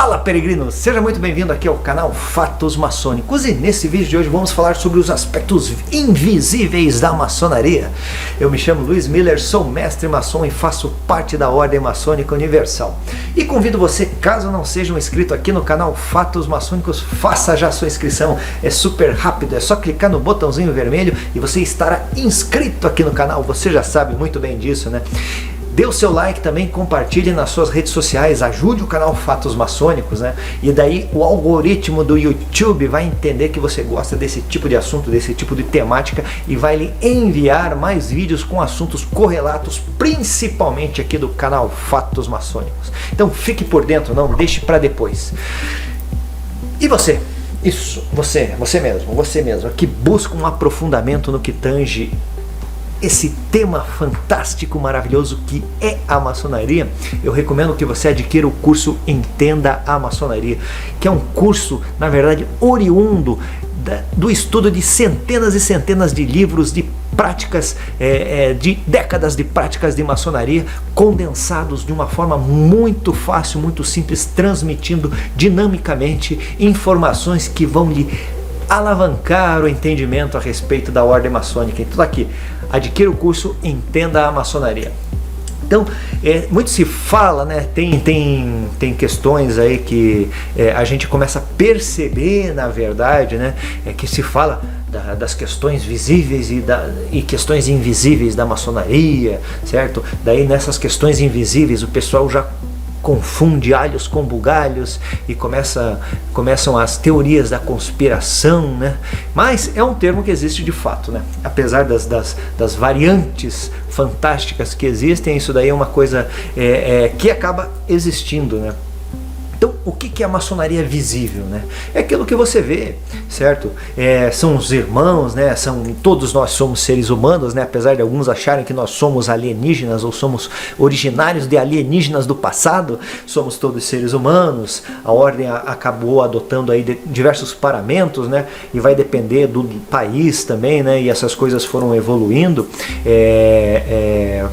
Fala, peregrino! Seja muito bem-vindo aqui ao canal Fatos Maçônicos, e nesse vídeo de hoje vamos falar sobre os aspectos invisíveis da maçonaria. Eu me chamo Luiz Miller, sou mestre maçom e faço parte da Ordem Maçônica Universal. E convido você, caso não seja um inscrito aqui no canal Fatos Maçônicos, faça já a sua inscrição. É super rápido, é só clicar no botãozinho vermelho e você estará inscrito aqui no canal. Você já sabe muito bem disso, né? Dê o seu like também, compartilhe nas suas redes sociais, ajude o canal Fatos Maçônicos, né? E daí o algoritmo do YouTube vai entender que você gosta desse tipo de assunto, desse tipo de temática, e vai lhe enviar mais vídeos com assuntos correlatos, principalmente aqui do canal Fatos Maçônicos. Então fique por dentro, não deixe para depois. E você? Isso, você mesmo, que busca um aprofundamento no que tange esse tema fantástico, maravilhoso que é a maçonaria, eu recomendo que você adquira o curso Entenda a Maçonaria, que é um curso, na verdade, oriundo do estudo de centenas e centenas de livros de práticas, de décadas de práticas de maçonaria, condensados de uma forma muito fácil, muito simples, transmitindo dinamicamente informações que vão lhe alavancar o entendimento a respeito da ordem maçônica. Então aqui, adquira o curso Entenda a Maçonaria. Então, muito se fala, né? Tem questões aí que a gente começa a perceber, na verdade, né? Que se fala das questões visíveis e questões invisíveis da maçonaria, certo? Daí nessas questões invisíveis o pessoal já confunde alhos com bugalhos e começam as teorias da conspiração, né? Mas é um termo que existe de fato, né? Apesar das variantes fantásticas que existem, isso daí é uma coisa que acaba existindo, né? Então, o que é a maçonaria visível, né? É aquilo que você vê, certo? São os irmãos, né? Todos nós somos seres humanos, né? Apesar de alguns acharem que nós somos alienígenas ou somos originários de alienígenas do passado, somos todos seres humanos. A ordem acabou adotando aí diversos paramentos, né? E vai depender do país também, né? E essas coisas foram evoluindo,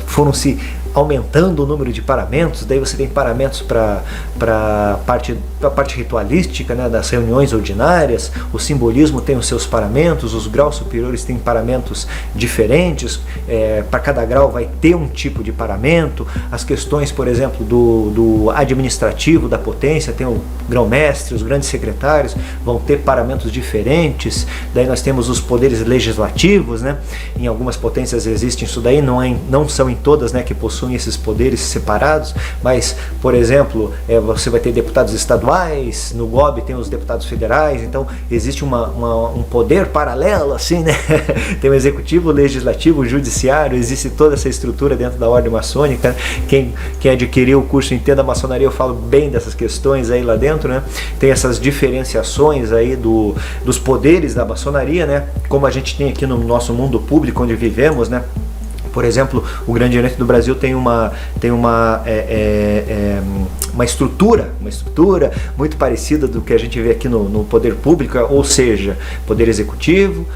foram se aumentando o número de paramentos. Daí você tem paramentos para a parte ritualística, né, das reuniões ordinárias. O simbolismo tem os seus paramentos, os graus superiores têm paramentos diferentes, para cada grau vai ter um tipo de paramento. As questões, por exemplo, do administrativo da potência, tem o grão-mestre, os grandes secretários vão ter paramentos diferentes. Daí nós temos os poderes legislativos, né? Em algumas potências existe isso daí, não são em todas, né, que possuem esses poderes separados, mas, por exemplo, você vai ter deputados estaduais, no GOB tem os deputados federais, então existe um poder paralelo, assim, né? Tem o executivo, o legislativo, o judiciário, existe toda essa estrutura dentro da ordem maçônica. Quem adquiriu o curso Entenda a Maçonaria, eu falo bem dessas questões aí lá dentro, né? Tem essas diferenciações aí dos poderes da maçonaria, né? Como a gente tem aqui no nosso mundo público onde vivemos, né? Por exemplo, o Grande Oriente do Brasil tem uma estrutura muito parecida do que a gente vê aqui no poder público, ou seja, poder executivo,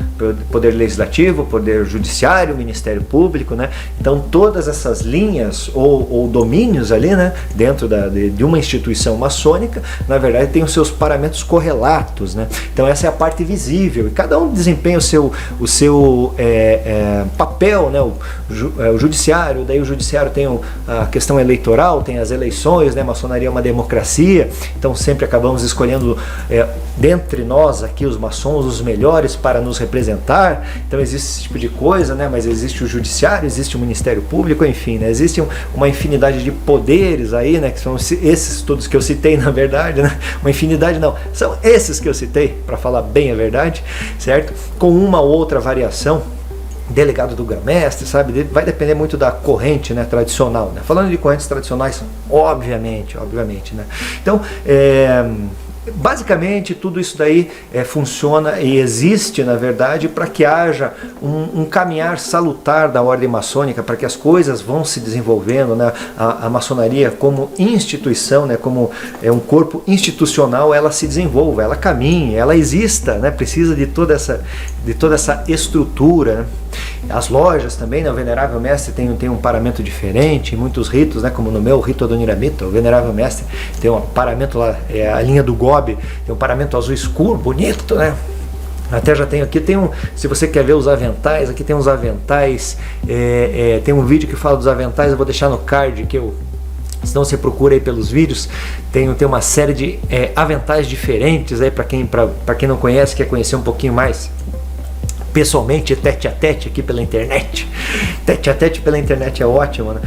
poder legislativo, poder judiciário, Ministério Público, né? Então todas essas linhas ou domínios ali, né, dentro de uma instituição maçônica, na verdade tem os seus paramentos correlatos, né? Então essa é a parte visível, e cada um desempenha o seu papel, né? O judiciário, daí o judiciário tem a questão eleitoral, tem as eleições, né? A maçonaria é uma democracia, então sempre acabamos escolhendo dentre nós aqui, os maçons, os melhores para nos representar. Então existe esse tipo de coisa, né? Mas existe o judiciário, existe o Ministério Público, enfim, né? Existe uma infinidade de poderes aí, né? Que são esses todos que eu citei, na verdade, né? Uma infinidade não, são esses que eu citei, para falar bem a verdade, certo? Com uma ou outra variação, delegado do grão-mestre, sabe? Vai depender muito da corrente, né, tradicional, né? Falando de correntes tradicionais, obviamente, né? Então, basicamente tudo isso daí funciona e existe, na verdade, para que haja um caminhar salutar da ordem maçônica, para que as coisas vão se desenvolvendo, né? A maçonaria como instituição, né? Como um corpo institucional, ela se desenvolva, ela caminhe, ela exista, né? Precisa de toda essa estrutura, né? As lojas também, né? O Venerável Mestre tem um paramento diferente, muitos ritos, né? Como no meu, o rito Adoniramita, o Venerável Mestre tem um paramento lá, a linha do Gobi, tem um paramento azul escuro, bonito, né? Até já tenho aqui, se você quer ver os aventais, aqui tem uns aventais, tem um vídeo que fala dos aventais, eu vou deixar no card, senão você procura aí pelos vídeos, tem uma série de aventais diferentes aí para quem não conhece, quer conhecer um pouquinho mais pessoalmente, tete a tete aqui pela internet. Tete a tete pela internet é ótimo, né?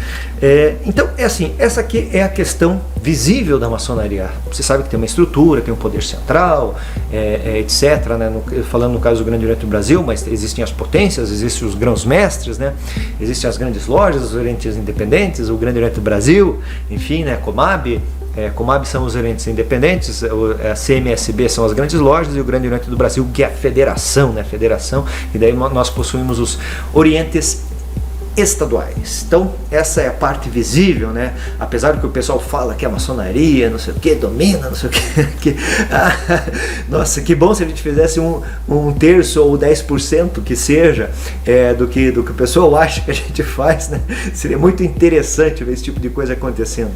Então, assim, essa aqui é a questão visível da maçonaria. Você sabe que tem uma estrutura, tem um poder central, etc, né? Falando no caso do Grande Oriente do Brasil, mas existem as potências, existem os grãos-mestres, né? Existem as grandes lojas, os orientes independentes, o Grande Oriente do Brasil, enfim, né? Comab. Comab são os orientes independentes, a CMSB são as grandes lojas e o Grande Oriente do Brasil, que é a federação, né? Federação, e daí nós possuímos os orientes estaduais. Então essa é a parte visível, né? Apesar do que o pessoal fala que a maçonaria, não sei o que, domina, não sei o que, nossa, que bom se a gente fizesse um terço ou 10% que seja do que o pessoal acha que a gente faz, né? Seria muito interessante ver esse tipo de coisa acontecendo.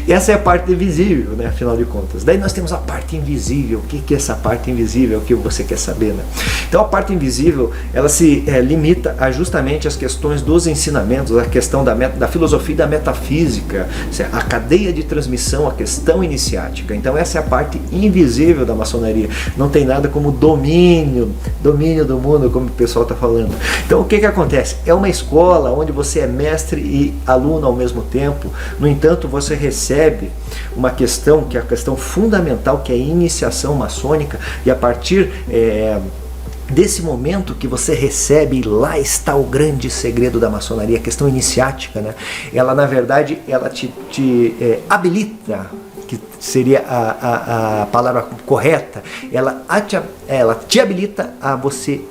E essa é a parte visível, né? Afinal de contas. Daí nós temos a parte invisível. O que é essa parte invisível? O que você quer saber, né? Então a parte invisível, ela se limita a justamente as questões dos ensinamentos, a questão da filosofia e da metafísica, a cadeia de transmissão, a questão iniciática. Então essa é a parte invisível da maçonaria. Não tem nada como domínio do mundo, como o pessoal está falando. Então o que acontece? É uma escola onde você é mestre e aluno ao mesmo tempo. No entanto, você recebe uma questão que é a questão fundamental, que é a iniciação maçônica, e a partir desse momento que você recebe, lá está o grande segredo da maçonaria, a questão iniciática, né? Ela, na verdade, ela te habilita, que seria a palavra correta, ela te habilita a você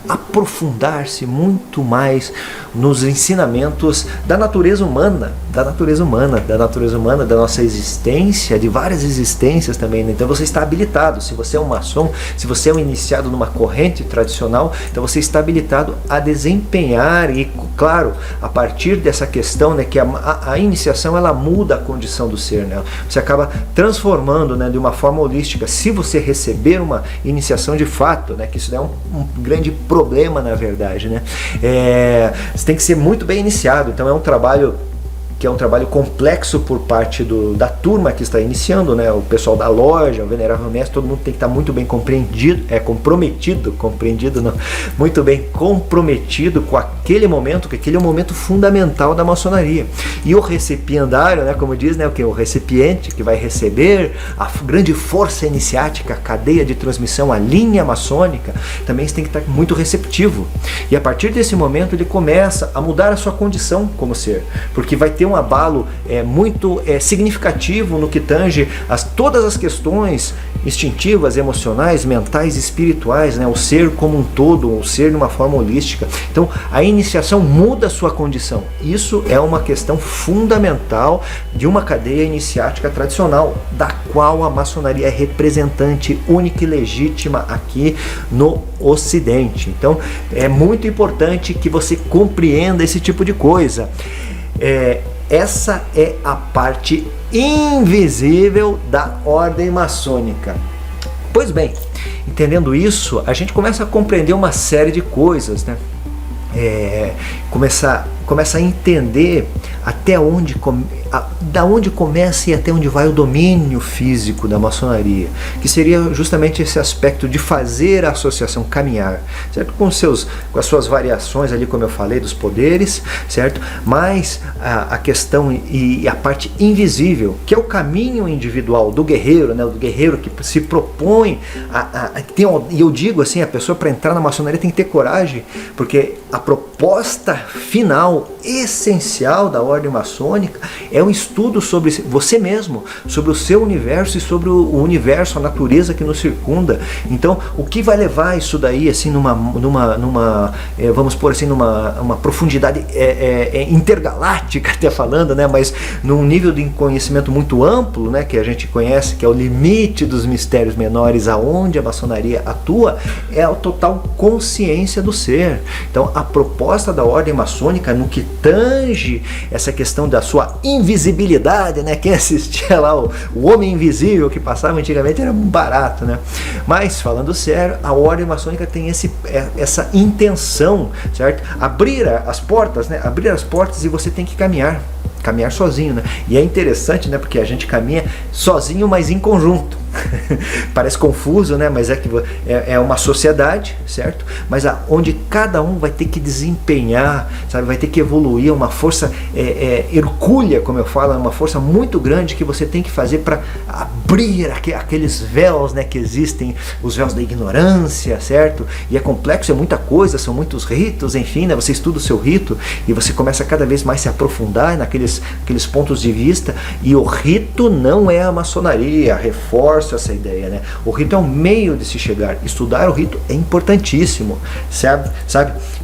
aprofundar-se muito mais nos ensinamentos da natureza humana, da nossa existência, de várias existências também, né? Então você está habilitado, se você é um maçom, se você é um iniciado numa corrente tradicional, então você está habilitado a desempenhar, e claro, a partir dessa questão, né, que a iniciação, ela muda a condição do ser, né? Você acaba transformando, né, de uma forma holística. Se você receber uma iniciação de fato, né, que isso é um grande problema, na verdade, né? Você tem que ser muito bem iniciado. Então é um trabalho que é um trabalho complexo por parte da turma que está iniciando, né? O pessoal da loja, o Venerável Mestre, todo mundo tem que estar muito bem muito bem comprometido com aquele momento, que aquele é um momento fundamental da maçonaria. E o recipiendário, né, como diz, né, o recipiente que vai receber a grande força iniciática, a cadeia de transmissão, a linha maçônica, também tem que estar muito receptivo. E a partir desse momento ele começa a mudar a sua condição como ser, porque vai ter um abalo muito significativo no que tange todas as questões instintivas, emocionais, mentais, espirituais, né? O ser como um todo, o ser de uma forma holística. Então a iniciação muda a sua condição. Isso é uma questão fundamental de uma cadeia iniciática tradicional, da qual a maçonaria é representante única e legítima aqui no Ocidente. Então é muito importante que você compreenda esse tipo de coisa. Essa é a parte invisível da ordem maçônica. Pois bem, entendendo isso, a gente começa a compreender uma série de coisas, né? Começa a entender até da onde começa e até onde vai o domínio físico da maçonaria, que seria justamente esse aspecto de fazer a associação caminhar, certo? Com as suas variações ali, como eu falei, dos poderes, certo? Mas a questão e a parte invisível, que é o caminho individual do guerreiro, né? Do guerreiro que se propõe e eu digo assim, a pessoa, para entrar na maçonaria, tem que ter coragem, porque a proposta final função essencial da ordem maçônica é o estudo sobre você mesmo, sobre o seu universo e sobre o universo, a natureza que nos circunda. Então, o que vai levar isso daí, assim, vamos pôr assim, numa profundidade intergaláctica, até falando, né, mas num nível de conhecimento muito amplo, né, que a gente conhece, que é o limite dos mistérios menores, aonde a maçonaria atua, é a total consciência do ser. Então, a proposta da ordem maçônica, no que tange essa questão da sua invisibilidade, né? Quem assistia lá o Homem Invisível que passava antigamente era barato, né? Mas, falando sério, a ordem maçônica tem essa intenção, certo? Abrir as portas, né? Abrir as portas e você tem que caminhar sozinho, né? E é interessante, né? Porque a gente caminha sozinho, mas em conjunto. Parece confuso, né? Mas é que é uma sociedade, certo? Mas onde cada um vai ter que desempenhar, sabe? Vai ter que evoluir, uma força hercúlea, como eu falo, uma força muito grande que você tem que fazer para abrir aqueles véus, né? Que existem, os véus da ignorância, certo? E é complexo, é muita coisa, são muitos ritos, enfim, né? Você estuda o seu rito e você começa cada vez mais a se aprofundar naqueles pontos de vista, e o rito não é a maçonaria, reforço essa ideia, né? O rito é um meio de se chegar. Estudar o rito é importantíssimo, sabe?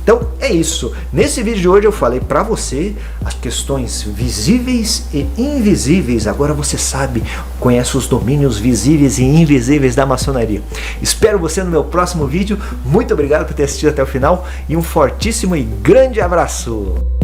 Então é isso. Nesse vídeo de hoje eu falei para você as questões visíveis e invisíveis. Agora você sabe, conhece os domínios visíveis e invisíveis da maçonaria. Espero você no meu próximo vídeo. Muito obrigado por ter assistido até o final e um fortíssimo e grande abraço.